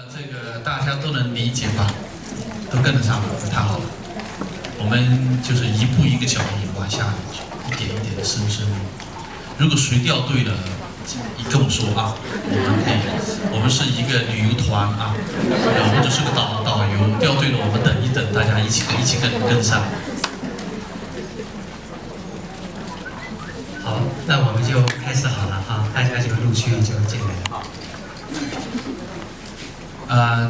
这个大家都能理解吧？都跟得上吧？太好了。我们就是一步一个脚印往下一点一点的深入。如果谁掉队了，你跟我说啊，我们是一个旅游团啊，或者是个导游，掉队了我们等一等，大家一起跟上。好，那我们就开始好了哈，大家就陆续就进来了。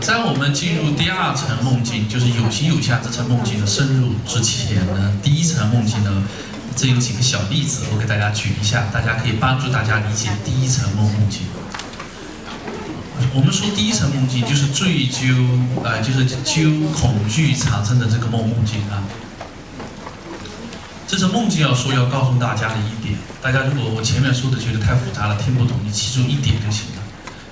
在我们进入第二层梦境，就是有形有相这层梦境的深入之前呢，第一层梦境呢，这有几个小例子，我给大家举一下，大家可以帮助大家理解第一层梦境。我们说第一层梦境就是追究，就是揪恐惧产生的这个梦境啊。这层梦境要告诉大家的一点，大家如果我前面说的觉得太复杂了，听不懂，你记住一点就行了，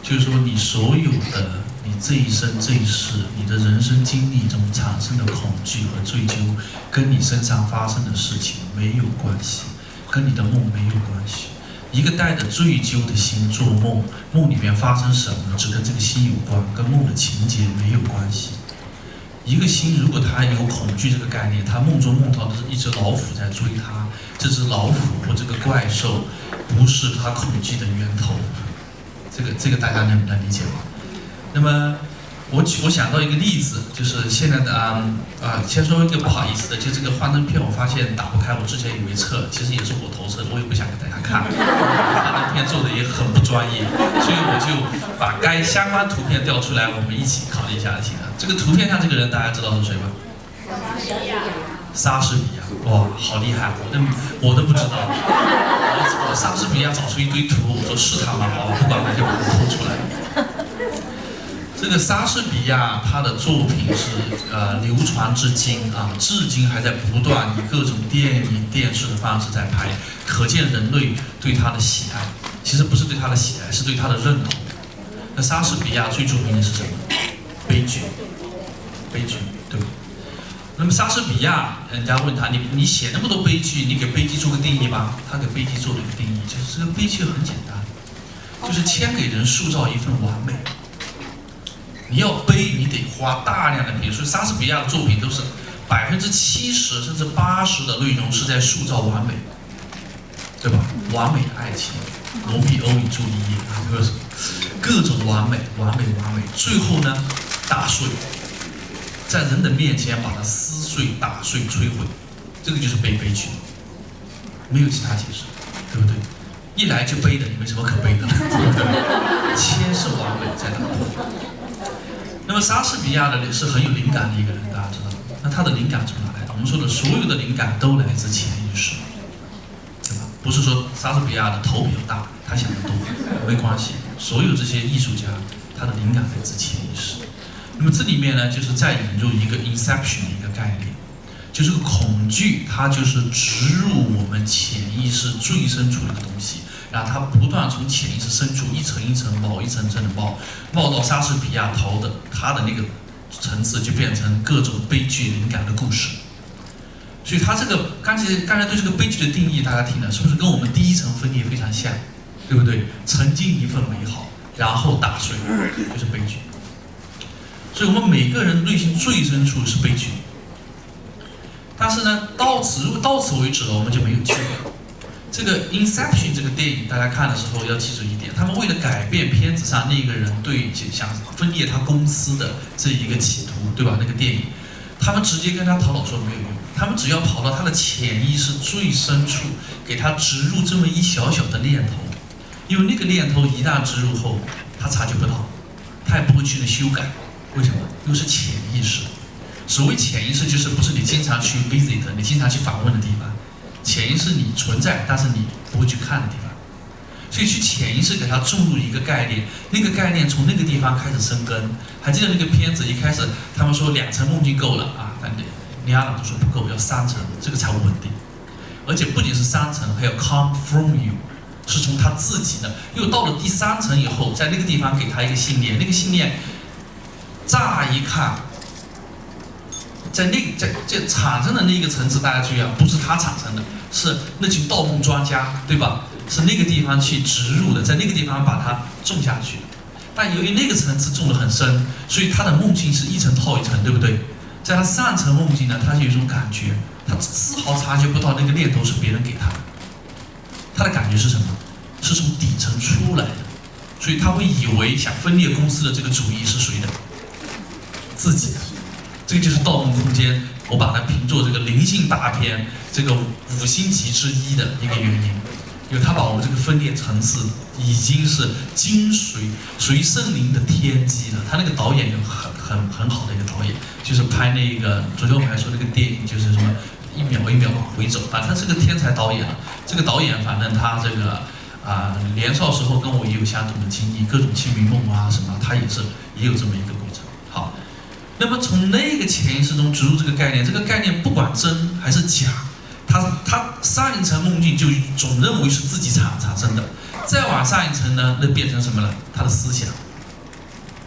就是说你所有的。你这一生这一世，你的人生经历中产生的恐惧和追究，跟你身上发生的事情没有关系，跟你的梦没有关系。一个带着追究的心做梦，梦里面发生什么只跟这个心有关，跟梦的情节没有关系。一个心如果它有恐惧这个概念，它梦中梦到的是一只老虎在追它，这只老虎或这个怪兽不是它恐惧的源头。这个大家能理解吗？那么我想到一个例子，就是现在的先说一个不好意思的，就这个幻灯片我发现打不开，我之前以为测，其实也是我投测的，我也不想给大家看，幻灯片做的也很不专业，所以我就把该相关图片调出来，我们一起考虑一下就行了。这个图片上这个人大家知道是谁吗？莎士比亚，哇，好厉害，我都不知道。我莎士比亚找出一堆图，我说是他吗？好，不管了，就把它偷出来。这个莎士比亚他的作品是流传至今啊，至今还在不断以各种电影、电视的方式在拍，可见人类对他的喜爱。其实不是对他的喜爱，是对他的认同。那莎士比亚最著名的是什么？悲剧，对吧？那么莎士比亚，人家问他，你写那么多悲剧，你给悲剧做个定义吧？他给悲剧做了一个定义，就是这个悲剧很简单，就是先给人塑造一份完美。你要悲，你得花大量的篇幅。莎士比亚的作品都是70%甚至80%的内容是在塑造完美，对吧？完美的爱情，罗密欧与朱丽叶啊，各种完美，最后呢，打碎，在人的面前把它撕碎、打碎、摧毁，这个就是悲剧，没有其他解释，对不对？一来就悲的，你没什么可悲的，先是完美，再打破。那么莎士比亚的是很有灵感的一个人，大家知道。那他的灵感从哪来的？我们说的所有的灵感都来自潜意识，对吧？不是说莎士比亚的头比较大，他想得多，没关系。所有这些艺术家，他的灵感来自潜意识。那么这里面呢，就是再引入一个 inception 的一个概念，就是个恐惧，它就是植入我们潜意识最深处的一个东西。然后它不断从潜意识深处一层一层冒，一层层的冒到莎士比亚头的他的那个层次，就变成各种悲剧灵感的故事。所以他这个刚才对这个悲剧的定义，大家听了是不是跟我们第一层分裂非常像？对不对？曾经一份美好，然后打碎，就是悲剧。所以我们每个人内心最深处是悲剧。但是呢，到此为止了，我们就没有救了。这个《Inception》这个电影，大家看的时候要记住一点，他们为了改变片子上那个人对想分裂他公司的这一个企图，对吧？那个电影，他们直接跟他头脑说没有用，他们只要跑到他的潜意识最深处，给他植入这么一小小的念头，因为那个念头一旦植入后，他察觉不到，他也不会去修改。为什么？因为是潜意识。所谓潜意识，就是不是你经常去 visit， 你经常去访问的地方。潜意识你存在，但是你不会去看的地方，所以去潜意识给它种入一个概念，那个概念从那个地方开始生根。还记得那个片子一开始他们说2层梦境够了啊，但尼亚朗就说不够，要3层，这个才稳定。而且不仅是3层，还有 come from you， 是从他自己的。又到了第3层以后，在那个地方给他一个信念，那个信念乍一看。在这产生的那个层次，大家注意啊，不是他产生的，是那群盗梦专家，对吧？是那个地方去植入的，在那个地方把它种下去。但由于那个层次种得很深，所以他的梦境是一层套一层，对不对？在他上层梦境呢，他就有一种感觉，他丝毫察觉不到那个念头是别人给他的，他的感觉是什么？是从底层出来的，所以他会以为想分裂公司的这个主意是谁的？自己的。这个就是《盗梦空间》，我把它评作这个灵性大片这个5星级之一的一个原因，因为他把我们这个分裂层次已经是精髓，属于圣灵的天机了。他那个导演有很好的一个导演，就是拍那个昨天我们还说那个电影，就是什么一秒一秒往回走，反正他是个天才导演了。这个导演反正他这个年少时候跟我也有相同的经历，各种清明梦啊什么，他也有这么一个过程。好。那么从那个潜意识中植入这个概念，这个概念不管真还是假，它上一层梦境就总认为是自己产生的，再往上一层呢，那变成什么了？他的思想，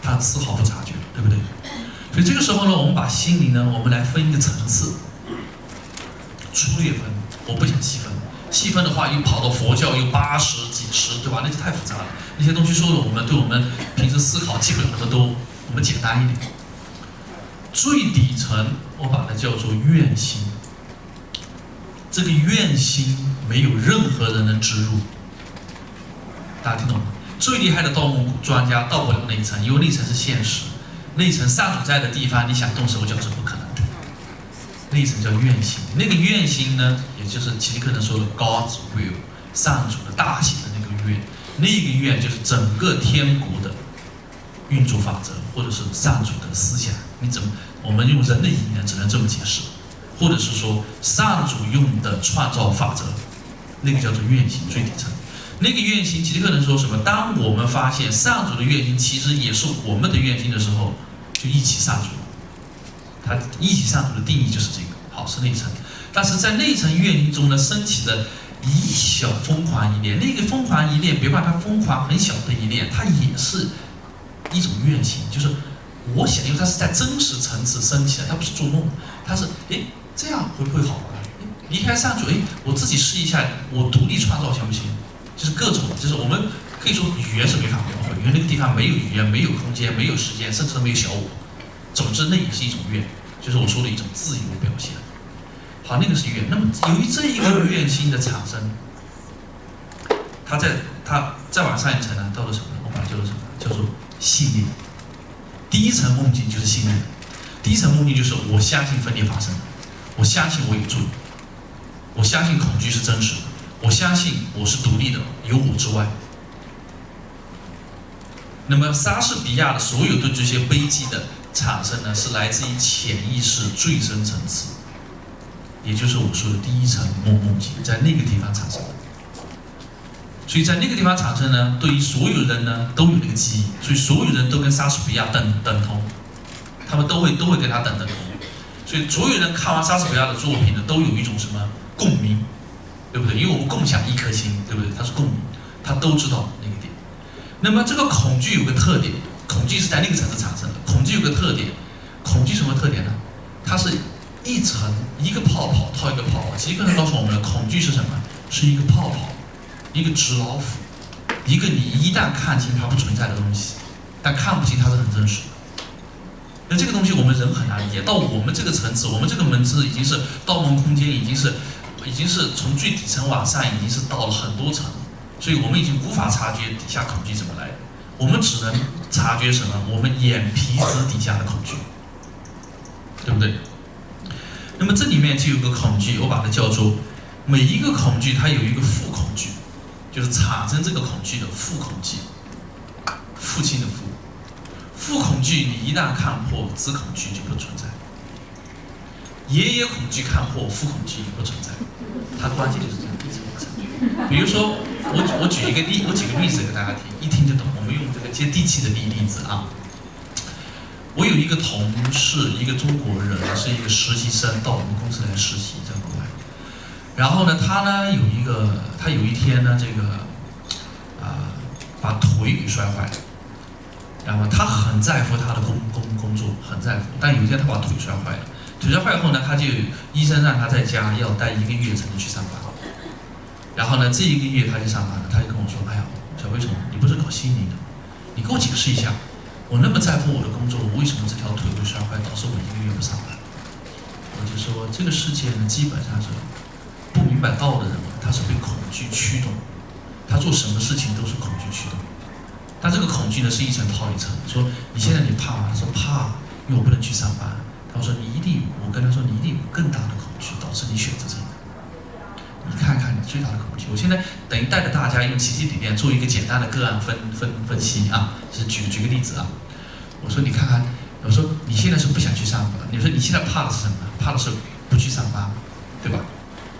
他丝毫不察觉，对不对？所以这个时候呢，我们把心灵呢，我们来分一个层次，粗略分，我不想细分，细分的话又跑到佛教又80几十，对吧？那就太复杂了，那些东西说的对我们平时思考基本上都我们简单一点。最底层我把它叫做愿心，这个愿心没有任何人能植入，大家听懂吗？最厉害的盗梦专家到不了那一层，因为那一层是现实，那一层上主在的地方，你想动手脚是不可能的。那一层叫愿心，那个愿心呢，也就是奇迹课程说的 God's will， 上主的大写的那个愿，那个愿就是整个天国的运作法则，或者是上主的思想。我们用人的语言只能这么解释，或者是说上主用的创造法则，那个叫做愿心最底层。那个愿心，奇迹课程说什么？当我们发现上主的愿心其实也是我们的愿心的时候，就一起上主。它一起上主的定义就是这个，好，是那一层。但是在那一层愿心中呢，升起的一小疯狂一念，那个疯狂一念，别看它疯狂很小的一念，它也是一种愿心，就是我想，因为它是在真实层次升起来，它不是做梦，它是这样会不会好玩？离开上主，我自己试一下，我独立创造行不行？就是各种，就是我们可以说语言是没法描绘，因为那个地方没有语言，没有空间，没有时间，甚至没有小我。总之，那也是一种愿，就是我说的一种自由表现。好，那个是愿。那么由于这一个愿心的产生，它再往上一层呢，到了什么？我把它叫做什么？叫做信念。第一层梦境就是信念，第一层梦境就是我相信分裂发生，我相信我有罪，我相信恐惧是真实的，我相信我是独立的，有我之外。那么莎士比亚的所有的这些悲剧的产生呢，是来自于潜意识最深层次，也就是我说的第一层梦境，在那个地方产生的。所以在那个地方产生呢，对于所有人呢都有那个记忆，所以所有人都跟莎士比亚等同，他们都会跟他等同。所以所有人看完莎士比亚的作品呢，都有一种什么共鸣，对不对？因为我们共享一颗心，对不对？它是共鸣，他都知道那个点。那么这个恐惧有个特点，恐惧是在那个层次产生的。恐惧有个特点，恐惧什么特点呢？它是一层一个泡泡套一个泡泡。其实刚才告诉我们了，恐惧是什么？是一个泡泡。一个纸老虎，一个你一旦看清它不存在的东西，但看不清它是很真实的。那这个东西我们人很难理解，到我们这个层次，我们这个门次已经是盗梦空间，已经是从最底层往上，已经是到了很多层，所以我们已经无法察觉底下恐惧怎么来的，我们只能察觉什么？我们眼皮子底下的恐惧，对不对？那么这里面就有个恐惧，我把它叫做每一个恐惧，它有一个副恐惧。就是产生这个恐惧的副恐惧，父亲的副恐惧，你一旦看破，子恐惧就不存在。爷爷恐惧看破，父恐惧也不存在。它关系就是这样一层一层。比如说，我举个例子给大家听，一听就懂。我们用这个接地气的例子啊。我有一个同事，一个中国人，是一个实习生，到我们公司来实习，在国外。然后呢，他有一天呢，把腿给摔坏了。然后他很在乎他的工作，很在乎。但有一天他把腿摔坏了，腿摔坏后呢，医生让他在家要待1个月才能去上班。然后呢，这1个月他就上班了，他就跟我说：“哎呀，小飞虫，你不是搞心理的，你给我解释一下，我那么在乎我的工作，我为什么这条腿会摔坏，导致我1个月不上班？我就说这个世界呢，基本上是不明白道的人，他是被恐惧驱动，他做什么事情都是恐惧驱动。但这个恐惧呢，是一层套一层。说你现在你怕吗？他说怕，因为我不能去上班。他说你一定有，我跟他说你一定有更大的恐惧，导致你选择这个。你看看你最大的恐惧。我现在等于带着大家用奇迹理念做一个简单的个案分析啊，就是举个例子啊。我说你看看，我说你现在是不想去上班，你说你现在怕的是什么？怕的是不去上班，对吧？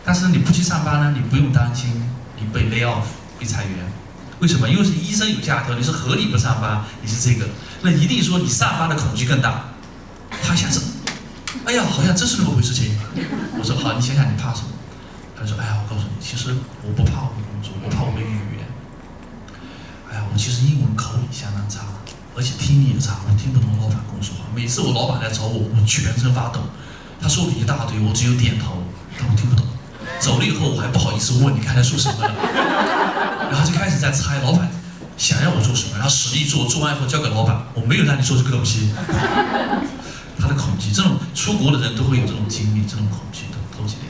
但是你不去上班呢，你不用担心你被 lay off 被裁员。为什么？因为是医生有假条，你是合理不上班，你是这个，那一定说你上班的恐惧更大。他想是，哎呀，好像真是那么回事情。我说好，你想想你怕什么？他说，哎呀，我告诉你，其实我不怕我的工作，我怕我的语言。哎呀，我其实英文口语相当差，而且听力也差，我听不懂老板跟我说话。每次我老板来找我，我全身发抖。他说了一大堆，我只有点头，但我听不懂。走了以后，我还不好意思问你刚才说什么了。然后就开始在猜老板想要我做什么，然后实力做完以后交给老板，我没有让你做这个东西。他的恐惧，这种出国的人都会有这种经历，这种恐惧的头几年，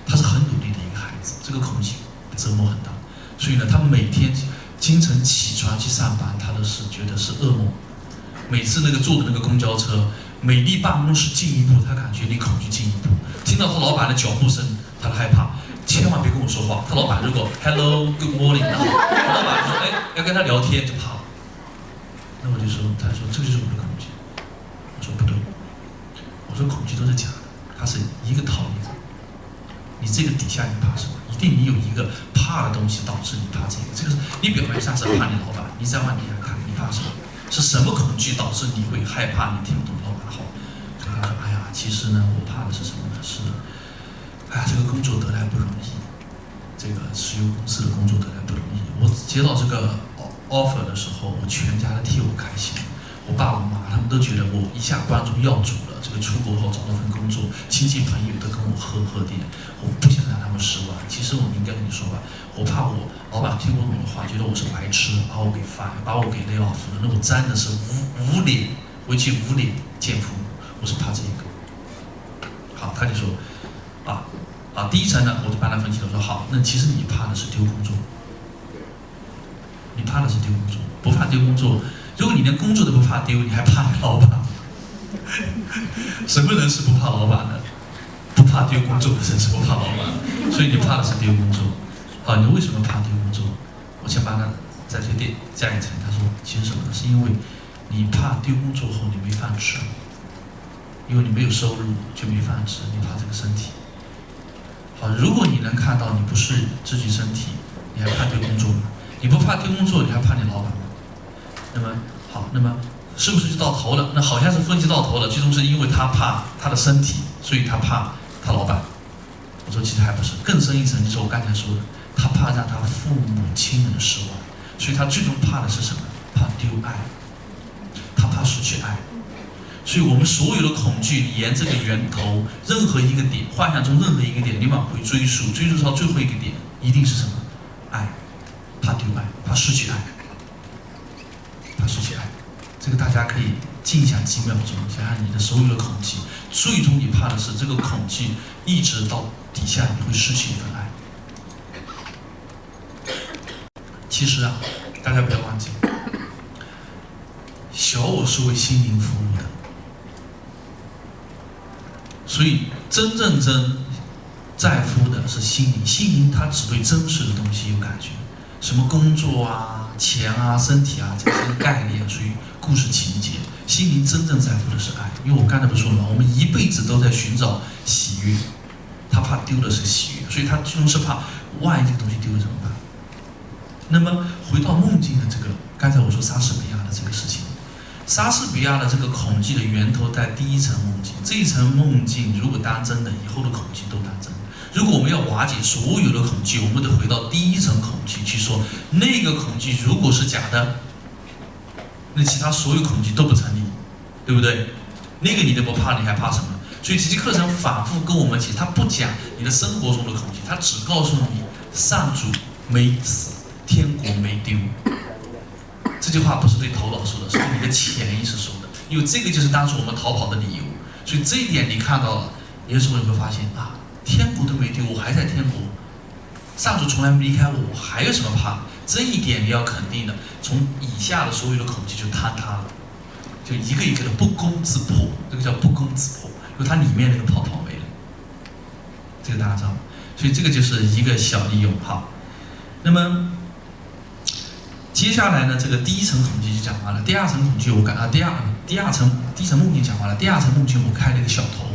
他是很努力的一个孩子，这个恐惧折磨很大，所以呢，他每天清晨起床去上班，他都是觉得是噩梦。每次那个坐的那个公交车，每离办公室进一步，他感觉离恐惧进一步。听到他老板的脚步声，他的害怕。千万别跟我说话，他老板如果 hello good morning， 然后我老板就说要跟他聊天就怕了。那我就说，他说这个就是我的恐惧。我说不对，我说恐惧都是假的，它是一个套一个。你这个底下你怕什么？一定你有一个怕的东西导致你怕这个。这个是你表面上是怕你老板，你再往底下看，你怕什么？是什么恐惧导致你会害怕？你听不懂老板的话。所以他说，哎呀，其实呢，我怕的是什么呢？是。这个工作得来不容易，这个石油公司的工作得来不容易。我接到这个 offer 的时候，我全家都替我开心，我爸我妈他们都觉得我一下关中要主了。这个出国后找到份工作，亲戚朋友都跟我喝点，我不想让他们失望。其实我应该跟你说吧，我怕我老板听不懂的话，觉得我是白痴，把我给fire，把我给 lay off了，那我真的是无脸回去无脸见父母，我是怕这个。好，他就说。第一层呢，我就帮他分析了，说好，那其实你怕的是丢工作，你怕的是丢工作，不怕丢工作。如果你连工作都不怕丢，你还怕你老板？什么人是不怕老板的？不怕丢工作的人是不怕老板，所以你怕的是丢工作。好，你为什么怕丢工作？我先帮他再去加一层，他说其实什么呢？是因为你怕丢工作后你没饭吃，因为你没有收入就没饭吃，你怕这个身体。好，如果你能看到你不是自己身体，你还怕丢工作吗？你不怕丢工作，你还怕你老板吗？那么好，那么是不是就到头了？那好像是分析到头了，最终是因为他怕他的身体，所以他怕他老板。我说其实还不是，更深一层就是我刚才说的，他怕让他父母亲人失望，所以他最终怕的是什么？怕丢爱，他怕失去爱。所以我们所有的恐惧，你沿这个源头任何一个点，幻想中任何一个点，你往回追溯到最后一个点，一定是什么？爱，怕丢爱，怕失去爱，怕失去爱。这个大家可以静想几秒钟，想想你的所有的恐惧，最终你怕的是这个恐惧一直到底下你会失去一份爱。其实啊，大家不要忘记，小我是为心灵服务的。所以真在乎的是心灵，心灵它只对真实的东西有感觉，什么工作啊、钱啊、身体啊，这些概念属于故事情节。心灵真正在乎的是爱，因为我刚才不说了吗？我们一辈子都在寻找喜悦，他怕丢的是喜悦，所以他最终是怕万一这个东西丢了怎么办？那么回到梦境的这个，刚才我说莎士比亚的这个事情。莎士比亚的这个恐惧的源头在第一层梦境，这一层梦境如果当真的，以后的恐惧都当真。如果我们要瓦解所有的恐惧，我们得回到第一层恐惧去说，那个恐惧如果是假的，那其他所有恐惧都不成立，对不对？那个你都不怕，你还怕什么？所以这节课程反复跟我们讲，他不讲你的生活中的恐惧，他只告诉你上主没死，天国没丢。这句话不是对头脑说的，是对你的潜意识说的，因为这个就是当初我们逃跑的理由。所以这一点你看到了，有时候你会发现啊，天国都没丢，我还在天国，上主从来没离开我，我还有什么怕？这一点你要肯定的，从以下的所有的恐惧就坍塌了，就一个一个的不攻自破，这个叫不攻自破，因为它里面那个泡泡没了，这个大家知道吗？所以这个就是一个小利用哈。那么接下来呢，这个第一层恐惧就讲完了，第二层恐惧我第一层梦境讲完了，第二层梦境我开了一个小头，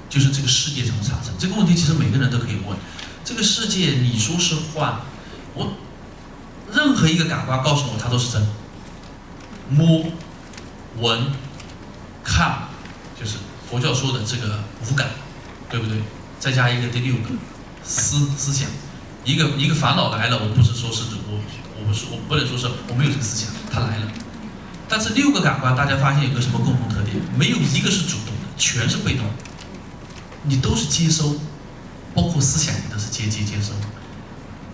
就是这个世界怎么产生？这个问题其实每个人都可以问。这个世界你说是幻，我任何一个感官告诉我它都是真，摸、闻、看，就是佛教说的这个五感，对不对？再加一个第六个思想，一个烦恼来了，我不是说是我不能说是我没有这个思想，它来了。但是6个感官，大家发现有个什么共同特点？没有一个是主动的，全是被动的。你都是接收，包括思想，你都是接收。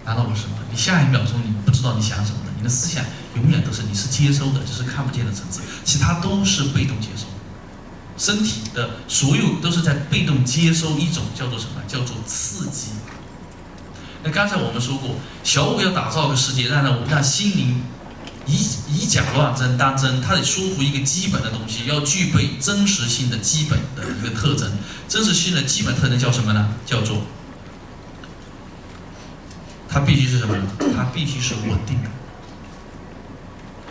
难道不是吗？你下一秒钟你不知道你想什么的，你的思想永远都是你是接收的，只是看不见的层次，其他都是被动接收。身体的所有都是在被动接收一种叫做什么？叫做刺激。那刚才我们说过，小我要打造个世界，让心灵以假乱真当真，它得说服一个基本的东西，要具备真实性的基本的一个特征。真实性的基本特征叫什么呢？叫做它必须是什么呢？它必须是稳定的。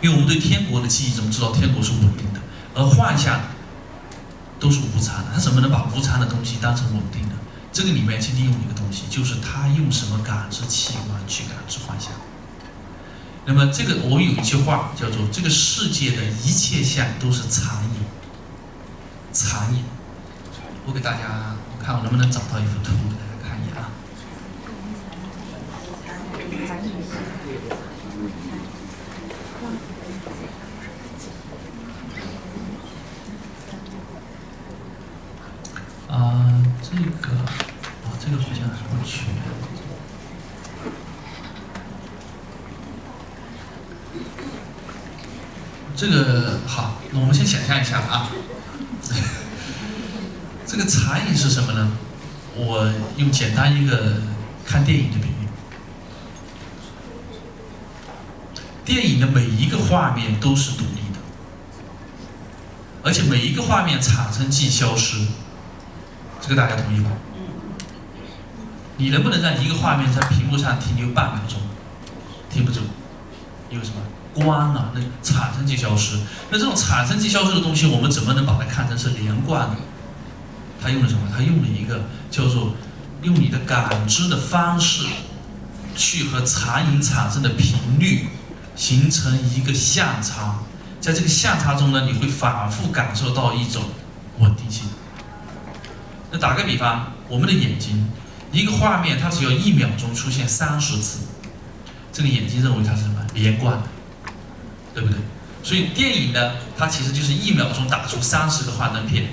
因为我们对天国的记忆中知道天国是稳定的，而幻象都是无常的。它怎么能把无常的东西当成稳定的？这个里面去利用一个东西，就是它用什么感知器官去感知幻象。那么这个我有一句话叫做：这个世界的一切相都是残影。残影，我给大家，我看我能不能找到一幅图给大家看一眼啊。这个好像是不全。这个好，那我们先想象一下啊。这个残影是什么呢？我用简单一个看电影的比喻。电影的每一个画面都是独立的，而且每一个画面产生即消失，这个大家同意吗？你能不能让一个画面在屏幕上停留半秒钟？停不住，因为什么？光啊，那产生即消失。那这种产生即消失的东西，我们怎么能把它看成是连贯的？他用了什么？他用了一个叫做用你的感知的方式，去和残影产生的频率形成一个相差。在这个相差中呢，你会反复感受到一种稳定性。那打个比方，我们的眼睛。一个画面，它只要1秒钟出现30次，这个眼睛认为它是什么？连贯的，对不对？所以电影呢，它其实就是1秒钟打出30个幻灯片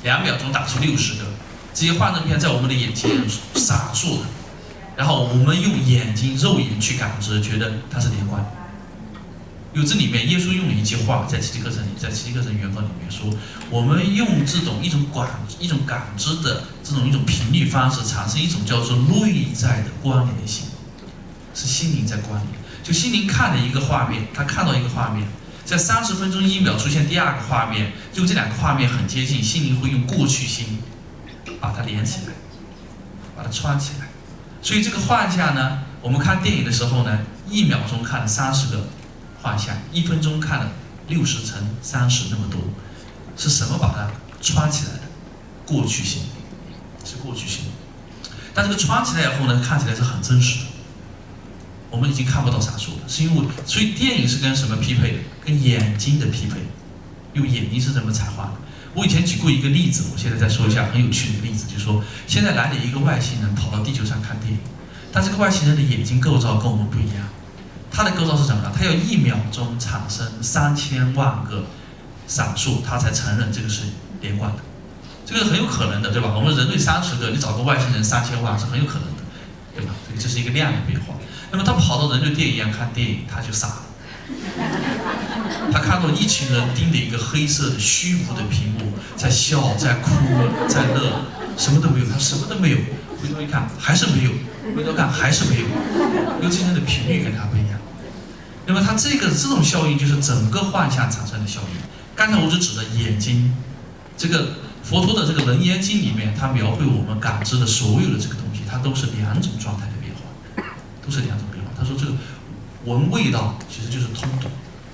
，2秒钟打出60个，这些幻灯片在我们的眼睛闪烁的，然后我们用眼睛肉眼去感知，觉得它是连贯的。因为这里面耶稣用了一句话，在奇迹课程原文里面说，我们用这种一种感知的一种频率方式，产生一种叫做内在的关联性，是心灵在关联。就心灵看了一个画面，他看到一个画面，在30分钟1秒出现第2个画面，就这2个画面很接近，心灵会用过去心把它连起来，把它串起来。所以这个幻象呢，我们看电影的时候呢，1秒钟看了30个幻象，1分钟看了60乘30那么多，是什么把它串起来的？过去性，是过去性。但这个串起来以后呢，看起来是很真实的，我们已经看不到闪烁了，是因为所以电影是跟什么匹配的？跟眼睛的匹配，因为眼睛是怎么彩画的？我以前举过一个例子，我现在再说一下很有趣的例子，就是说现在来了一个外星人跑到地球上看电影，但这个外星人的眼睛构造跟我们不一样。它的构造是什么呢？它要1秒钟产生3000万个闪烁，它才承认这个是连贯的。这个很有可能的，对吧？我们人类30个，你找个外星人3000万是很有可能的，对吧？这是一个量的变化。那么他跑到人类电影院看电影，他就傻了。他看到一群人盯着一个黑色的虚无的屏幕，在笑，在哭，在乐，什么都没有，他什么都没有。回头一看还是没有，回头看还是没有，因为这些人的频率跟他不一样。那么他这种效应就是整个幻象产生的效应。刚才我只指的眼睛，这个佛陀的这个《楞严经》里面，它描绘我们感知的所有的这个东西，它都是两种状态的变化，都是两种变化。他说这个闻味道其实就是通读，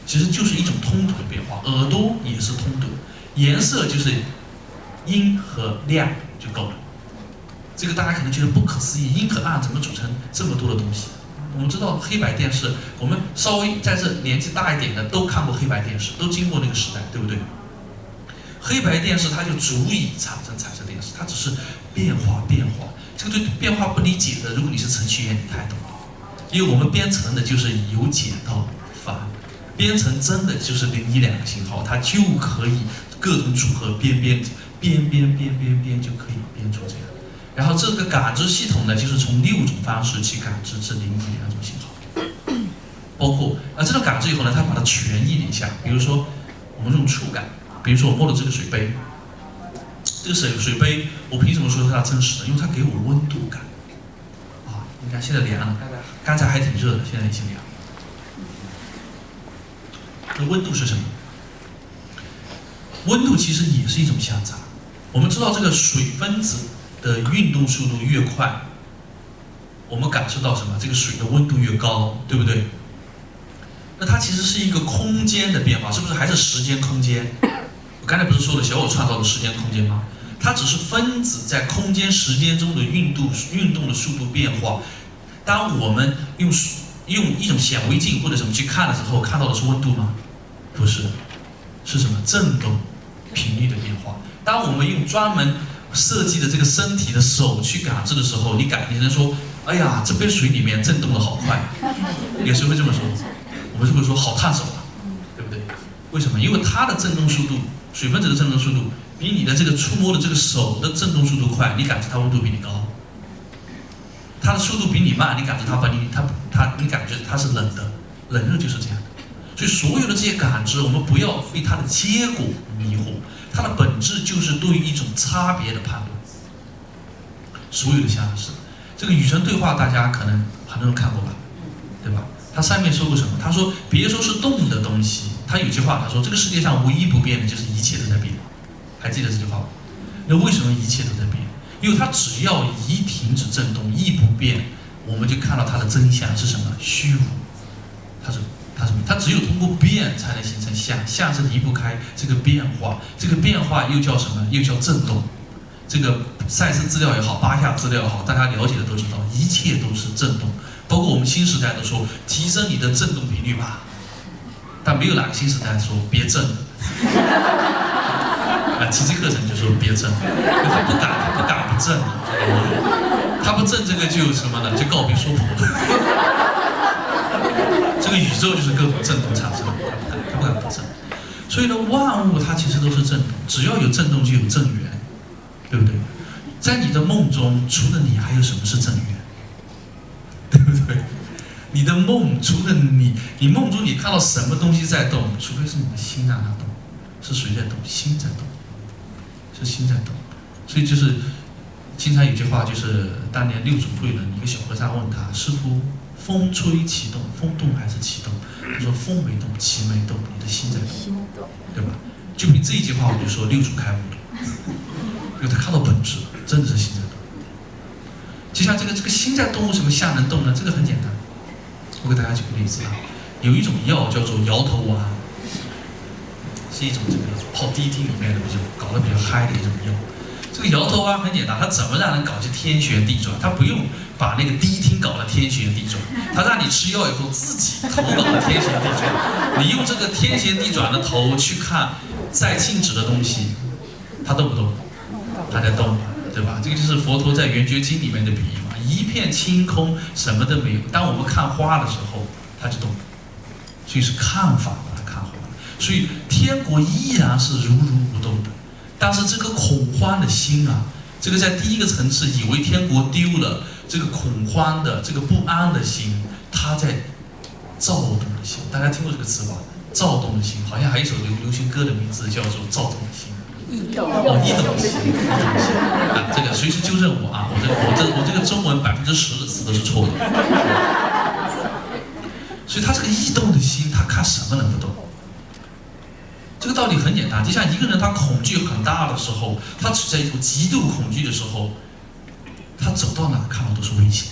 其实就是一种通读的变化，耳朵也是通读，颜色就是阴和亮就够了。这个大家可能觉得不可思议，阴和暗怎么组成这么多的东西？我们知道黑白电视，我们稍微在这年纪大一点的都看过黑白电视，都经过那个时代，对不对？黑白电视它就足以产生彩色电视，它只是变化。这个对变化不理解的，如果你是程序员，你太懂了。因为我们编程的就是由简到繁，编程真的就是0、1、2个信号，它就可以各种组合编就可以编出这样。然后这个感知系统呢，就是从6种方式去感知这0、1、2种信号，包括这种感知以后呢，它把它权益了一下，比如说我们用触感，比如说我摸了这个水杯，这个水杯，我凭什么说它真实的？因为它给我温度感。你看现在凉了，刚才还挺热的，现在已经凉了。那温度是什么？温度其实也是一种相差。我们知道这个水分子的运动速度越快，我们感受到什么？这个水的温度越高，对不对？那它其实是一个空间的变化，是不是还是时间空间？我刚才不是说了小我创造的时间空间吗？它只是分子在空间时间中的运动的速度变化。当我们用一种显微镜或者什么去看的时候，看到的是温度吗？不是，是什么？振动频率的变化。当我们用专门设计的这个身体的手去感知的时候，你能说，哎呀，这杯水里面震动的好快，有谁会这么说？我们是不是说好烫手啊？对不对？为什么？因为它的振动速度，水分子的振动速度比你的这个触摸的这个手的振动速度快，你感知它温度比你高。它的速度比你慢，你感知你感觉它是冷的，冷热就是这样的。所以所有的这些感知，我们不要被它的结果迷惑，它的本质就是对于一种差别的判断。所有的相似，这个与神对话大家可能很多人看过吧，对吧？他上面说过什么？他说别说是动的东西，他有句话他说这个世界上唯一不变的就是一切都在变，还记得这句话吗？那为什么一切都在变？因为它只要一停止震动，一不变，我们就看到它的真相是什么？虚无。它只有通过变才能形成相，相是离不开这个变化，这个变化又叫什么？又叫震动。这个赛斯资料也好，巴夏资料也好，大家了解的都知道，一切都是震动。包括我们新时代都说提升你的振动频率吧，但没有哪个新时代说别震。奇迹课程就说别震，他不敢不震，他不震这个就什么呢？就告别说破了。这个宇宙就是各种震动产生的，他不敢不震。所以呢，万物它其实都是震动，只要有震动就有正缘，对不对？在你的梦中，除了你还有什么是正缘？对不对？你的梦除了你梦中你看到什么东西在动，除非是你的心让它动，是谁在动？心在动。是心在动，所以就是经常有句话，就是当年六祖慧能一个小和尚问他师父，风吹其动，风动还是其动？他说风没动，其没动，你的心在动，对吧？就凭这一句话，我就说六祖开悟了，因为他看到本质，真的是心在动。就像这个心在动，为什么相能动呢？这个很简单，我给大家举个例子啊，有一种药叫做摇头丸。是一种这个泡滴滴里面的搞得比较嗨的一种药。这个摇头丸很简单，它怎么让人搞去天旋地转？它不用把那个迪厅搞得天旋地转，它让你吃药以后自己头搞得天旋地转。你用这个天旋地转的头去看再静止的东西，它动不动？它在动，对吧？这个就是佛陀在《圆觉经》里面的比喻嘛，一片清空，什么都没有。当我们看花的时候，它就动，所以是看法把它看花。所以天国依然是如如不动的，但是这个恐慌的心啊，这个在第一个层次以为天国丢了，这个恐慌的、这个不安的心，它在躁动的心。大家听过这个词吧？躁动的心，好像还有一首流行歌的名字叫做《躁动的心》。异动异动的心，啊，这个随时纠正我啊！我这个中文10%的词都是错的。所以他这个异动的心，他看什么能不动？这个道理很简单，就像一个人他恐惧很大的时候，他处在一种极度恐惧的时候，他走到哪看到都是危险。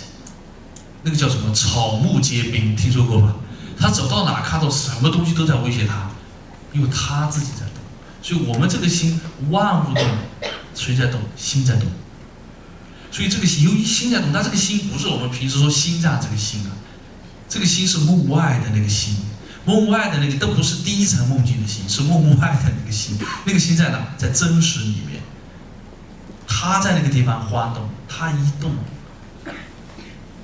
那个叫什么草木皆兵，听说过吗？他走到哪看到什么东西都在威胁他，因为他自己在动。所以我们这个心，万物动，谁在动？心在动。所以这个由于心在动，但这个心不是我们平时说心脏这个心啊，这个心是梦外的那个心，梦外的那个都不是第一层梦境的心，是梦外的那个心。那个心在哪？在真实里面。他在那个地方晃动，他一动，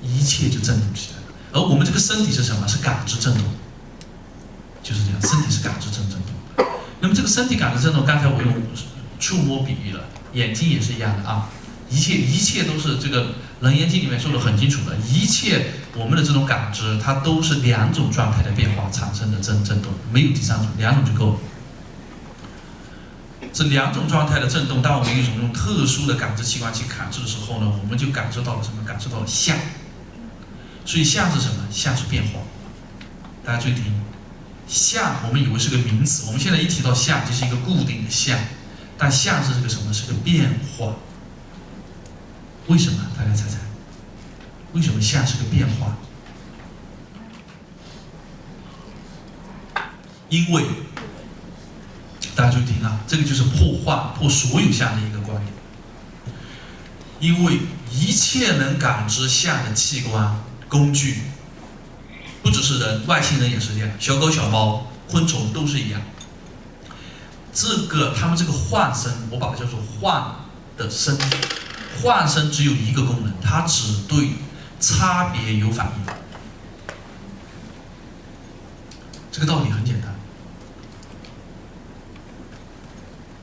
一切就震动起来了。而我们这个身体是什么？是感知震动，就是这样，身体是感知震动。那么这个身体感知震动，刚才我用触摸比喻了，眼睛也是一样的啊。一切都是这个《楞严经》里面说的很清楚的，一切我们的这种感知，它都是2种状态的变化产生的震动，没有第3种，2种就够了。这2种状态的震动，当我们用特殊的感知器官去感知的时候呢，我们就感知到了什么？感知到了相。所以相是什么？相是变化。大家注意听。相，我们以为是个名词，我们现在一提到相，就是一个固定的相，但相是这个什么？是个变化。为什么？大家猜猜，为什么相是个变化？因为，大家注意听啊，这个就是破所有相的一个观点。因为一切能感知相的器官、工具。不只是人，外星人也是这样，小狗、小猫、昆虫都是一样。他们这个幻身，我把它叫做幻的身，幻身只有一个功能，它只对差别有反应。这个道理很简单。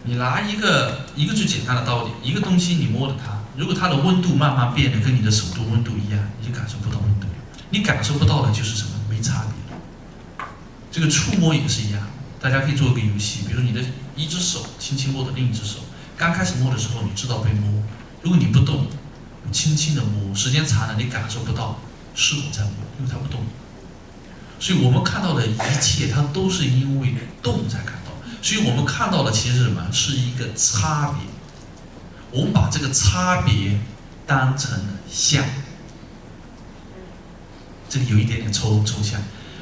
你拿一个最简单的道理，一个东西你摸着它，如果它的温度慢慢变得跟你的手度温度一样，你就感受不到温度。你感受不到的就是什么？没差别。这个触摸也是一样，大家可以做一个游戏，比如你的一只手轻轻摸着另一只手，刚开始摸的时候你知道被摸，如果你不动，轻轻的摸，时间长了你感受不到是否在摸，因为它不动。所以我们看到的一切，它都是因为动才看到。所以我们看到的其实是什么？是一个差别。我们把这个差别当成了相。这个有一点点抽象，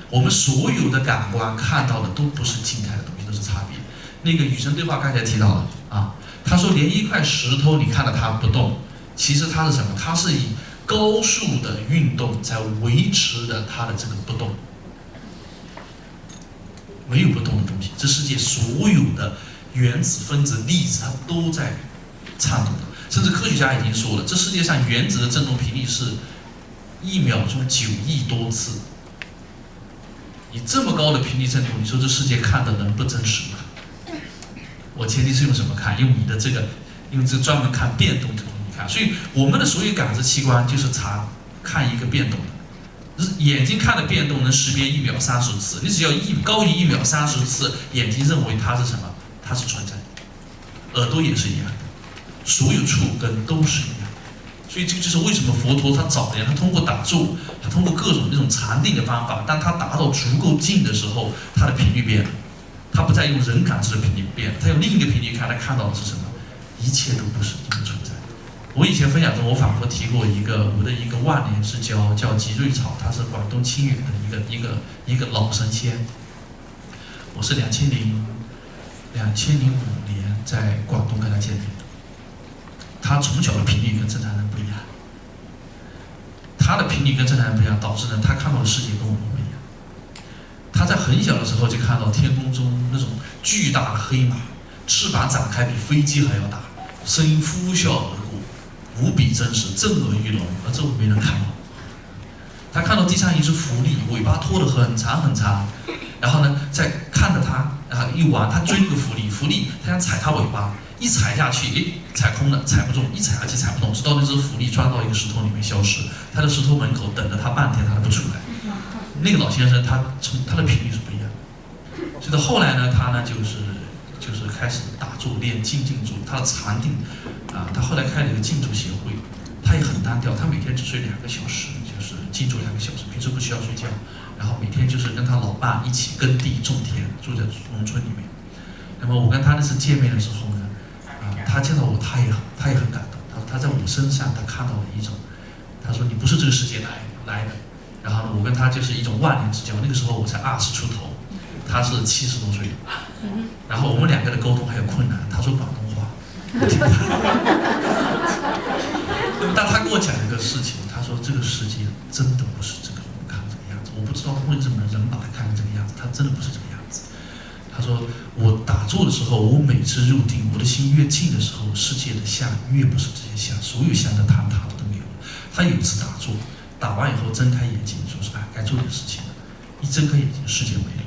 我们所有的感官看到的都不是静态的东西，都是差别。那个与神对话刚才提到了啊，他说连一块石头你看到它不动，其实它是什么？它是以高速的运动在维持着它的这个不动。没有不动的东西，这世界所有的原子、分子、粒子，它都在颤动的。甚至科学家已经说了，这世界上原子的振动频率是1秒钟9亿多次，以这么高的频率振动，你说这世界看的能不真实吗？我前提是用什么看？用你的这个，用这专门看变动这个东西看。所以我们的所有感知器官就是看一个变动的。眼睛看的变动能识别1秒30次，你只要高于1秒30次，眼睛认为它是什么？它是存在。耳朵也是一样的，所有触根都是一样。所以这就是为什么佛陀他早年他通过打坐，他通过各种那种禅定的方法，当他达到足够静的时候，他的频率变了，他不再用人感知的频率变，他用另一个频率看，他看到的是什么？一切都不是这么存在。我以前分享中，我反复提过我的一个万年之交，叫吉瑞草，他是广东清远的一个老神仙。我是2005年在广东跟他见面的。他从小的频率跟正常人不一样，他的频率跟正常人不一样，导致呢他看到的世界跟我们不一样。他在很小的时候就看到天空中那种巨大的黑马，翅膀展开比飞机还要大，声音呼啸而过，无比真实，震耳欲聋，而这没人看到。他看到地上一只狐狸，尾巴拖得很长很长，然后呢在看着他，然后一玩，他追那个狐狸他想踩他尾巴，一踩下去，踩空了，踩不中，一踩下去踩不动，直到那只狐狸钻到一个石头里面消失。他在石头门口等了他半天，他都不出来。那个老先生他的频率是不一样。所以到后来呢，他呢就是开始打坐练静坐，他的禅定他后来开了一个静坐协会，他也很单调，他每天只睡2个小时，就是静坐2个小时，平时不需要睡觉，然后每天就是跟他老伴一起耕地种田，住在农村里面。那么我跟他那次见面的时候呢，他见到我，他也很感动，他在我身上他看到了一种，他说你不是这个世界来的，然后呢，我跟他就是一种忘年之交，那个时候我才20出头，他是70多岁，然后我们2个的沟通还有困难，他说广东话，那么当他跟我讲一个事情，他说这个世界真的不是这个我们看这个样子，我不知道为什么人把它看成这个样子，他真的不是这个样子。他说我打坐的时候，我每次入定，我的心越静的时候，世界的相越不是这些相，所有相的坍塌都没有了。他有一次打坐，打完以后睁开眼睛，说是该做点事情了，一睁开眼睛，世界没了。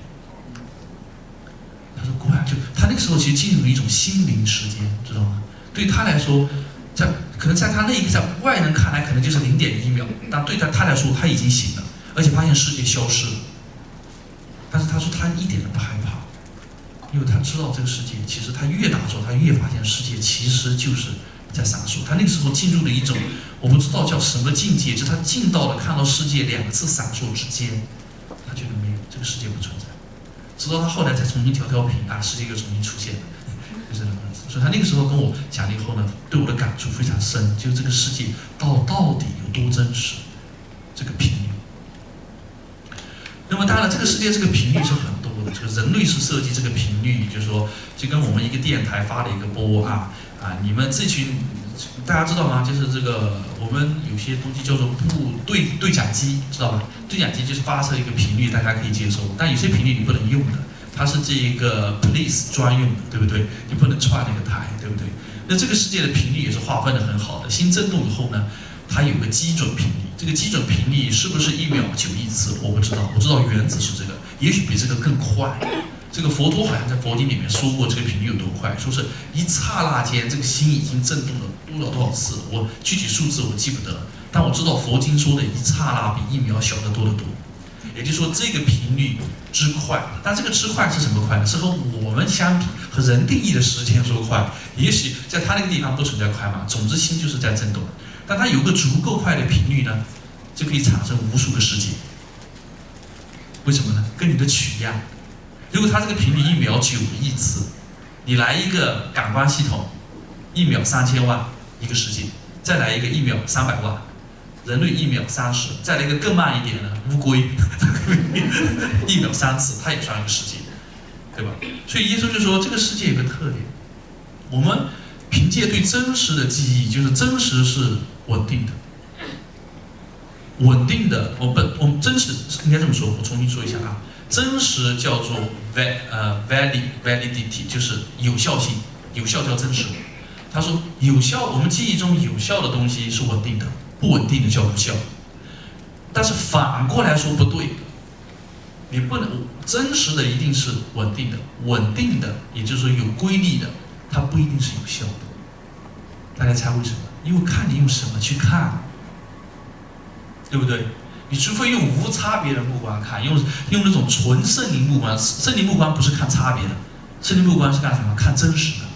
他说果然他那个时候其实进入了一种心灵时间，知道吗？对他来说，可能在他那一个在外人看来可能就是0.1秒，但对他来说他已经醒了，而且发现世界消失了。但是他说他一点都不害怕，因为他知道这个世界其实他越打坐，他越发现世界其实就是在闪烁。他那个时候进入了一种我不知道叫什么境界，就是他进到了看到世界2次闪烁之间，他觉得没有这个世界不存在。直到他后来才重新调频世界又重新出现了，就是这样子。所以他那个时候跟我讲了以后呢，对我的感触非常深，就是这个世界到底有多真实，这个频率。那么当然，这个世界这个频率是很多的，这个人类是设计这个频率，就是说，就跟我们一个电台发的一个波你们这群大家知道吗？就是这个我们有些东西叫做对讲机，知道吧？对讲机就是发射一个频率，大家可以接收，但有些频率你不能用的，它是这一个 police 专用的，对不对？你不能串那个台，对不对？那这个世界的频率也是划分的很好的，心振动以后呢，它有个基准频率，这个基准频率是不是1秒91次？我不知道，我知道原子是这个，也许比这个更快。这个佛陀好像在佛经里面说过这个频率有多快，说是一刹那间这个心已经震动了多少次，我具体数字我记不得，但我知道佛经说的一刹那比1秒小得多得多。也就是说这个频率之快，但这个之快是什么快呢？是和我们相比，和人定义的时间说快，也许在他那个地方不存在快嘛，总之心就是在震动，但它有个足够快的频率呢，就可以产生无数个世界。为什么呢？跟你的取样。如果它这个频率1秒9亿次，你来一个感官系统，1秒3000万一个世界，再来一个1秒300万，人类1秒30，再来一个更慢一点的乌龟，1秒3次，它也算一个世界，对吧？所以耶稣就说，这个世界有个特点，我们凭借对真实的记忆，就是真实是稳定的。稳定的，我们真实应该这么说，我重新说一下真实叫做validity， 就是有效性，有效叫真实。他说有效，我们记忆中有效的东西是稳定的，不稳定的叫无效。但是反过来说不对，你不能真实的一定是稳定的，稳定的也就是说有规律的，它不一定是有效的。大家猜为什么？因为看你用什么去看，对不对？你除非用无差别的目光看，用那种纯圣灵目光，圣灵目光不是看差别的，圣灵目光是干什么？看真实的。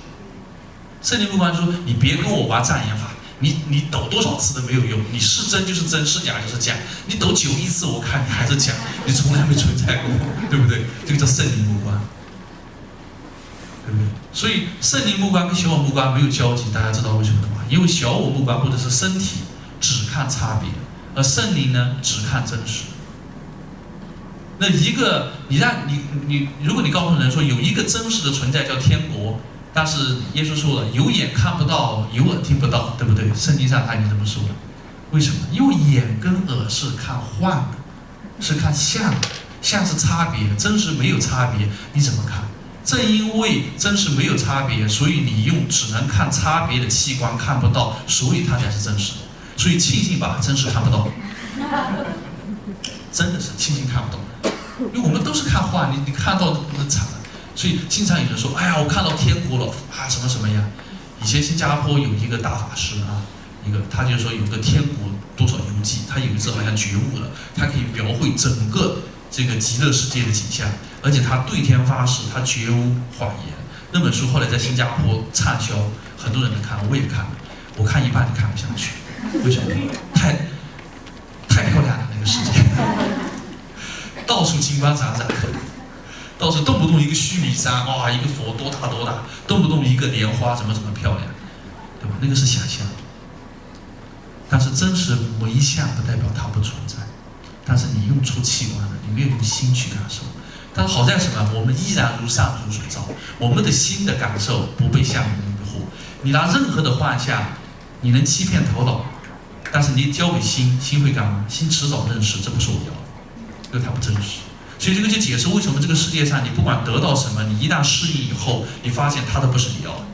圣灵目光说，你别跟我玩障眼法，你抖多少次都没有用，你是真就是真，是假就是假，你抖9亿次我看你还是假，你从来没存在过，对不对？这个叫圣灵目光，对不对？所以圣灵目光跟小我目光没有交集，大家知道为什么吗？因为小我目光或者是身体只看差别，而圣灵呢只看真实。那一个如果你告诉人说有一个真实的存在叫天国，但是耶稣说了，有眼看不到，有耳听不到，对不对？圣经上他已经这么说了。为什么？因为眼跟耳是看幻的，是看相的，相是差别，真实没有差别，你怎么看？正因为真实没有差别，所以你用只能看差别的器官看不到，所以它才是真实的。所以庆幸吧，真实看不到，真的是庆幸看不到，因为我们都是看幻，你看到那惨了。所以经常有人说，哎呀，我看到天国了什么什么呀？以前新加坡有一个大法师他就说有个天国多少游记，他有一次好像觉悟了，他可以描绘整个这个极乐世界的景象，而且他对天发誓，他绝无谎言。那本书后来在新加坡畅销，很多人来看，我也看了，我看一半就看不下去，为什么？太漂亮了那个世界，到处金光闪闪，到处动不动一个须弥山，哇，一个佛多大多大，动不动一个莲花怎么漂亮，对吧？那个是想象，但是真实每一项不代表它不存在，但是你用出器官了，你没有用心去感受。但是好在什么？我们依然如上主所造，我们的心的感受不被相迷惑。你拿任何的幻象，你能欺骗头脑，但是你交给心，心会干嘛？心迟早认识，这不是我要的，因为它不真实。所以这个就解释为什么这个世界上，你不管得到什么，你一旦适应以后，你发现它都不是你要的。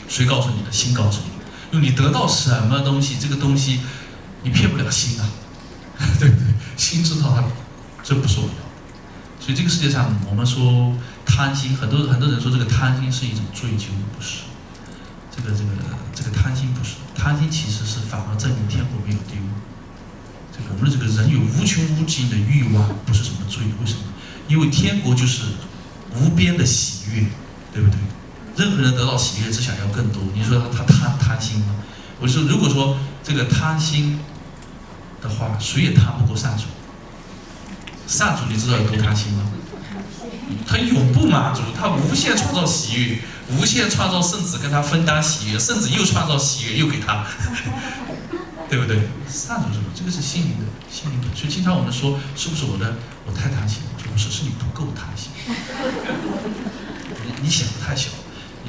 谁告诉你的？心告诉你。因为你得到什么东西，这个东西你骗不了心啊，对不对？心知道它这不是我要的。所以这个世界上，我们说贪心，很多人说这个贪心是一种追求，不是。这个贪心不是，贪心其实是反而证明天国没有丢。我们的这个人有无穷无尽的欲望，不是什么罪，为什么？因为天国就是无边的喜悦，对不对？任何人得到喜悦，只想要更多。你说他贪心吗？我说，如果说这个贪心的话，谁也贪不过上主。上主你知道有多贪心吗？他永不满足，他无限创造喜悦，无限创造圣子跟他分担喜悦，圣子又创造喜悦又给他，对不对？上主什么？这个是心灵的本。所以经常我们说，是不是我太贪心？我说不是，是你不够贪心。你想的太小。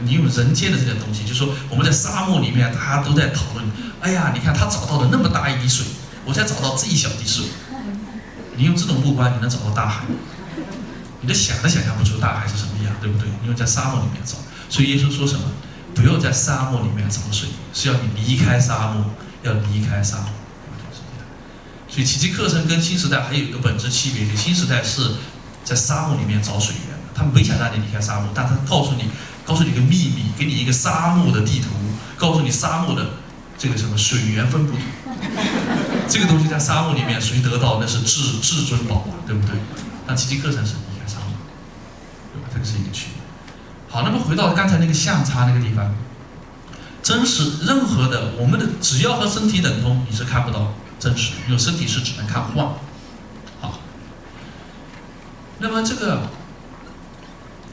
你用人间的这些东西，就是说我们在沙漠里面，大家都在讨论。哎呀，你看他找到了那么大一滴水，我才找到这一小滴水。你用这种目光，你能找到大海？你都想都想象不出大海是什么样，对不对？因为在沙漠里面找。所以耶稣说什么？不要在沙漠里面找水，是要你离开沙漠，要离开沙漠。所以奇迹课程跟新时代还有一个本质区别，新时代是在沙漠里面找水源的，他没想让你离开沙漠，但他告诉你一个秘密，给你一个沙漠的地图，告诉你沙漠的这个什么水源分布图。这个东西在沙漠里面谁得到那是至尊宝，对不对？但奇迹课程是离开沙漠，对吧？这个是一个区别。好，那么回到刚才那个相差那个地方，真实任何的我们的只要和身体等通，你是看不到真实，因为身体是只能看幻。好，那么这个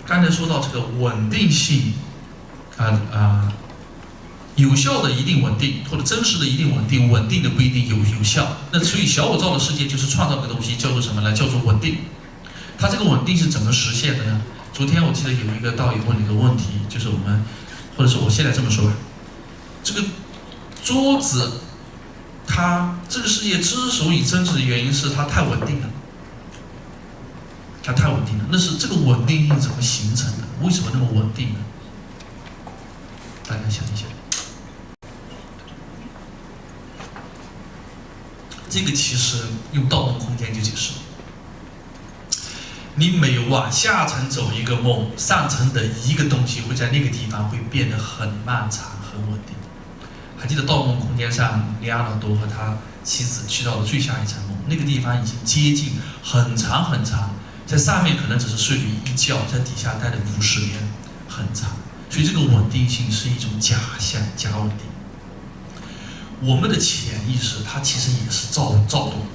刚才说到这个稳定性，有效的一定稳定，或者真实的一定稳定，稳定的不一定有效。那所以小我造的世界就是创造个东西，叫做什么呢？叫做稳定。它这个稳定是怎么实现的呢？昨天我记得有一个道友问了一个问题，就是我们，或者说我现在这么说吧，这个桌子，它这个世界之所以真实的原因是它太稳定了。它太稳定了，那是这个稳定性怎么形成的？为什么那么稳定呢？大家想一想。这个其实用盗梦空间就解释了。你每往下层走一个梦，上层的一个东西会在那个地方会变得很漫长、很稳定。还记得《盗梦空间》上，里奥纳多和他妻子去到了最下一层梦，那个地方已经接近很长很长，在上面可能只是睡了一觉，在底下待了50年，很长。所以这个稳定性是一种假象、假稳定。我们的潜意识它其实也是躁动，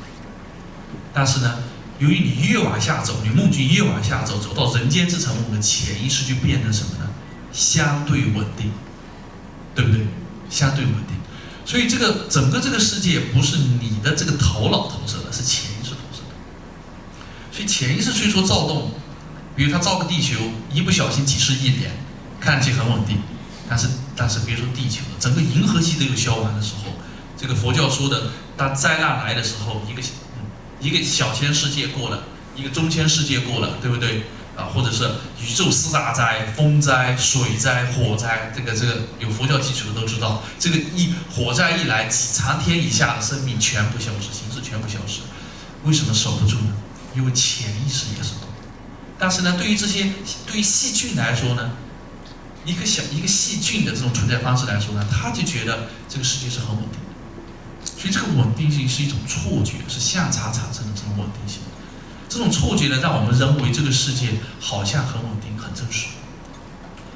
但是呢，由于你越往下走，你梦境越往下走，走到人间这层梦的潜意识就变成什么呢？相对稳定，对不对？相对稳定。所以这个整个这个世界不是你的这个头脑投射的，是潜意识投射的。所以潜意识虽说躁动，比如它造个地球，一不小心几十亿年，看起很稳定，但是别说地球了，整个银河系都有消亡的时候，这个佛教说的，当灾难来的时候，一个小千世界过了，一个中千世界过了，对不对？或者是宇宙4大灾，风灾、水灾、火灾，这个有佛教基础的都知道，这个火灾一来，几长天以下的生命全部消失，形式全部消失。为什么守不住呢？因为潜意识也是动。但是呢，对于细菌来说呢，一个细菌的这种存在方式来说呢，他就觉得这个世界是很稳定的。所以这个稳定性是一种错觉，是相差产生的这种稳定性。这这种错觉呢，让我们认为这个世界好像很稳定、很真实，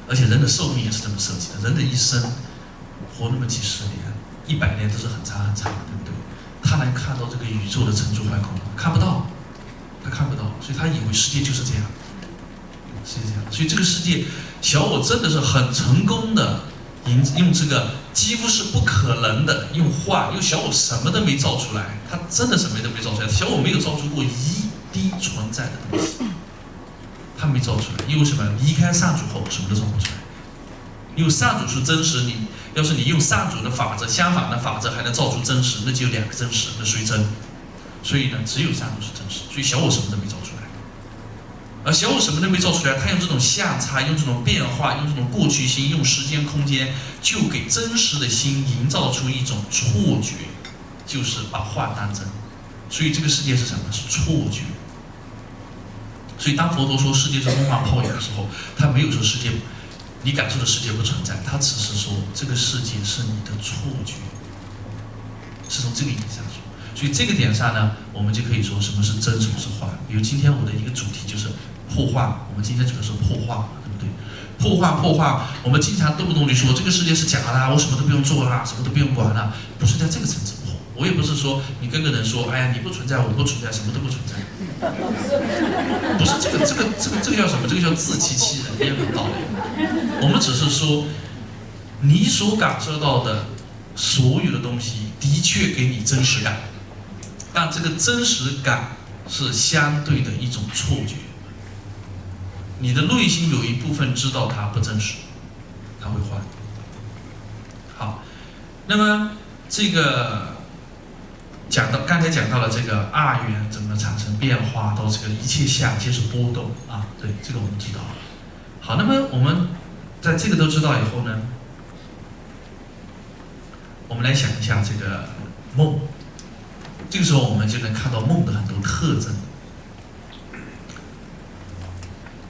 而且人的寿命也是这么设计的，人的一生活那么几十年、100年都是很长很长的，对不对？他能看到这个宇宙的层出不穷吗？看不到，他看不到，所以他以为世界就是这样，是这样。所以这个世界，小我真的是很成功的用这个几乎是不可能的用小我什么都没造出来，他真的什么都没造出来，小我没有造出过一滴存在的东西，他没造出来，因为什么？离开上主后，什么都造不出来。因为上主是真实，要是你用上主的法则，相反的法则还能造出真实，那就有2个真实，那属于真。所以呢，只有上主是真实，所以小我什么都没造出来。而小我什么都没造出来，他用这种相差，用这种变化，用这种过去心，用时间空间，就给真实的心营造出一种错觉，就是把幻当真。所以这个世界是什么？是错觉。所以当佛陀说世界是梦幻泡影的时候，他没有说世界。你感受的世界不存在，他只是说这个世界是你的错觉，是从这个意义上说。所以这个点上呢，我们就可以说什么是真，什么是幻。比如今天我的一个主题就是破幻，我们今天主要是破幻，对不对？破幻，我们经常动不动就说这个世界是假的，我什么都不用做了，什么都不用管了，不是在这个层次破。我也不是说你跟个人说，哎呀你不存在，我不存在，什么都不存在，不是这个叫什么？这个叫自欺欺人，也有道理。我们只是说，你所感受到的所有的东西的确给你真实感，但这个真实感是相对的一种错觉。你的内心有一部分知道它不真实，它会换。好，那么这个刚才讲到了这个2元怎么产生变化，到这个一切相皆是波动啊，对，这个我们知道。好，那么我们在这个都知道以后呢，我们来想一下这个梦。这个时候我们就能看到梦的很多特征。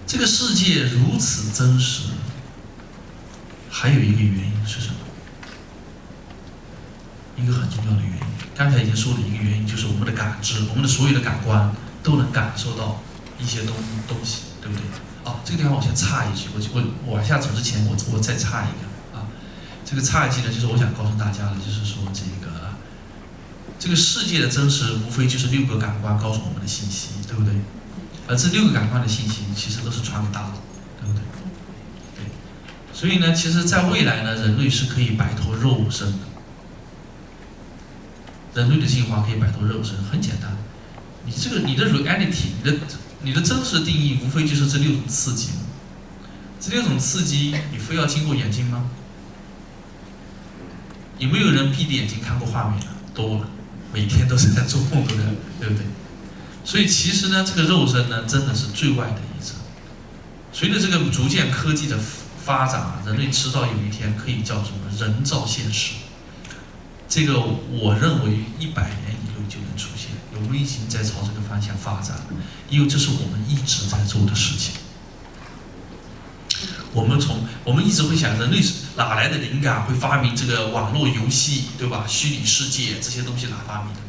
这个世界如此真实，还有一个原因是什么？一个很重要的原因，刚才已经说了一个原因，就是我们的感知，我们的所有的感官都能感受到一些东西，对不对？这个地方我先插一句，我往下走之前，我再插一个啊。这个插一句呢，就是我想告诉大家的，就是说这个世界的真实，无非就是6个感官告诉我们的信息，对不对？而这6个感官的信息，其实都是传给大脑，对不对？对。所以呢，其实在未来呢，人类是可以摆脱肉身的。人类的进化可以摆脱肉身，很简单。你的 reality， 你的真实定义，无非就是这6种刺激。这6种刺激，你非要经过眼睛吗？有没有人闭着眼睛看过画面的？多了，每天都是在做梦的人，对不对？所以其实呢，这个肉身呢，真的是最外的一层。随着这个逐渐科技的发展，人类迟早有一天可以叫什么人造现实。这个我认为100年以内就能出现，我们已经在朝这个方向发展了，因为这是我们一直在做的事情。我们一直会想，人类哪来的灵感会发明这个网络游戏，对吧？虚拟世界这些东西哪发明的？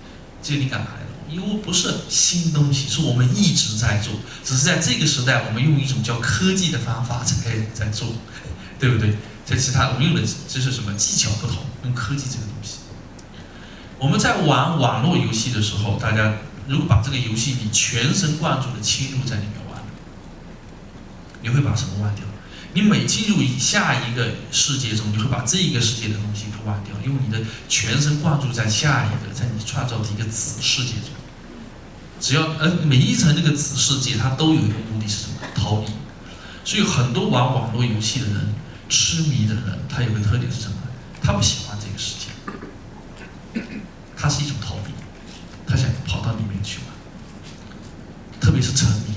这个灵感哪来的？因为不是新东西，是我们一直在做，只是在这个时代，我们用一种叫科技的方法在做，对不对？在其他我们用的就是什么技巧不同，用科技这个东西。我们在玩网络游戏的时候，大家如果把这个游戏你全神贯注的侵入在里面玩，你会把什么忘掉？你每进入下一个世界中，你会把这一个世界的东西给忘掉，因为你的全神贯注在下一个，在你创造的一个子世界中。只要每一层这个子世界，它都有一个目的是什么？逃离。所以很多玩网络游戏的人、痴迷的人，他有个特点是什么？他不喜欢这个世界，它是一种逃避，他想跑到里面去玩。特别是沉迷